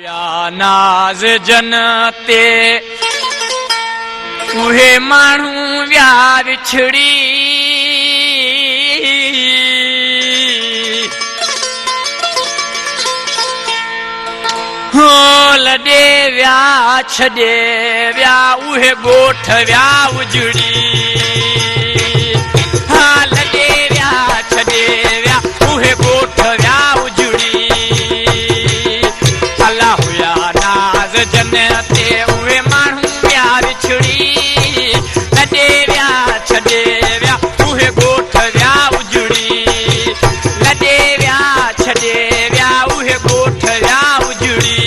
नाज़ जन ते उहे माण्हू विया विछड़ी हो लॾे विया छॾे विया उहे ॻोठ विया उजड़ी हा लॾे विया छॾे विया उहे ॻोठ विया उजड़ी अला हुया नाज़ जन ते उहे माण्हू विया विछड़ी लॾे विया छॾे विया उहे ॻोठ विया उजड़ी लॾे विया छॾे विया उहे ॻोठ विया उजड़ी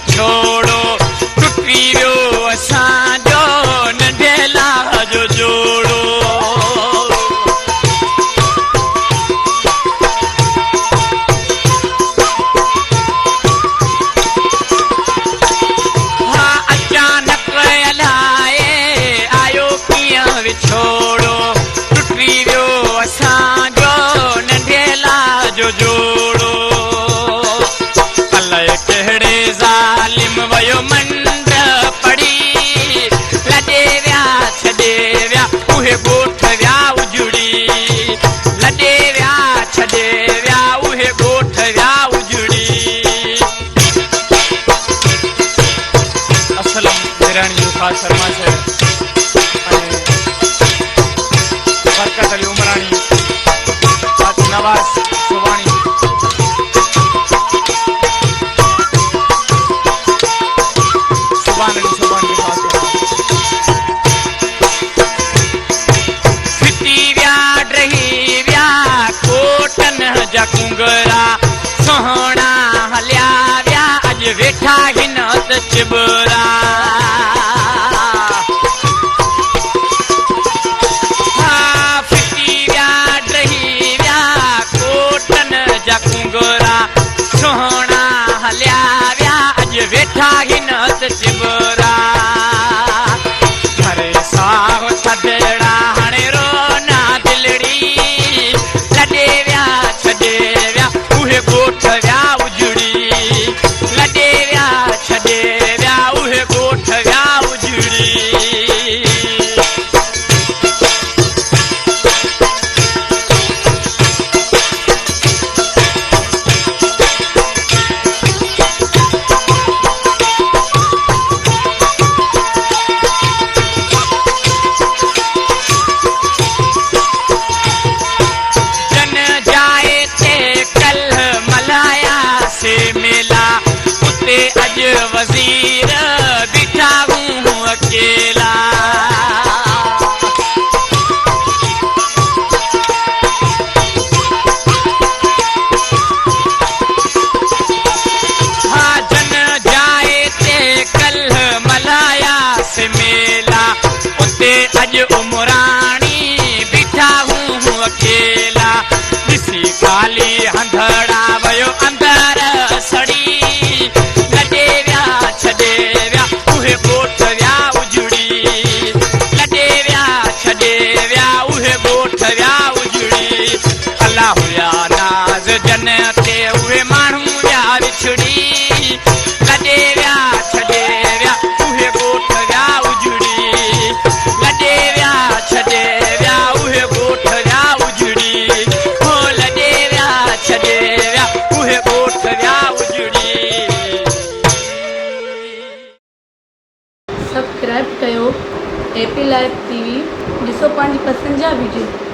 छोड़ो टुटी वियो असांजो नंढेला जो जोड़ो हा अचानक अलाए आयो कीअं विछोड़ो टुटी वियो असांजो नंढेला जो जोड़ो अलाए कहिड़े ज़ालिम वयो मंड पड़ी लॾे विया छॾे विया उहे ॻोठ विया उजड़ी लॾे विया छॾे विया उहे ॻोठ विया उजड़ी असलम हिरण जो ख़ासि शर्मा से बरकत अली उमरानी नवाज़ सुवाणी कुंगरा सोहणा हलिया विया अॼु वेठा हिन त चिबरा हा फिटी विया ड्रही विया कोटन जा कुंगरा सोहणा हलिया विया अॼु वेठा हिन त चिबरा घरे साह थधड़ा हाणे रोना दिलड़ी लॾे विया छॾे विया उहे ॻोठ विया उजड़ी लॾे विया छॾे विया उहे ॻोठ विया उजड़ी अॼु वज़ीर बीठा हूं अकेला हा जन जाए ते कल मल्हाया से मेला उते अॼु उमराणी बीठा हूं अकेला ॾिसी ख़ाली हंधड़ा वयो अंदर सड़ी लॾे विया छॾे विया उहे ॻोठ विया उजड़ी लॾे विया छॾे विया उहे ॻोठ विया उजड़ी अला हुया नाज़ जन ते उहे माण्हू विया विछड़ी लॾे विया छॾे विया उहे ॻोठ विया उजड़ी लॾे विया छॾे विया उहे ॻोठ विया उजड़ी हो लॾे विया छॾे विया उहे ॻोठ विया उजड़ी सब्सक्राइब कयो एपी लाइव टीवी ॾिसो पंहिंजी पसंदि जा वीडियो।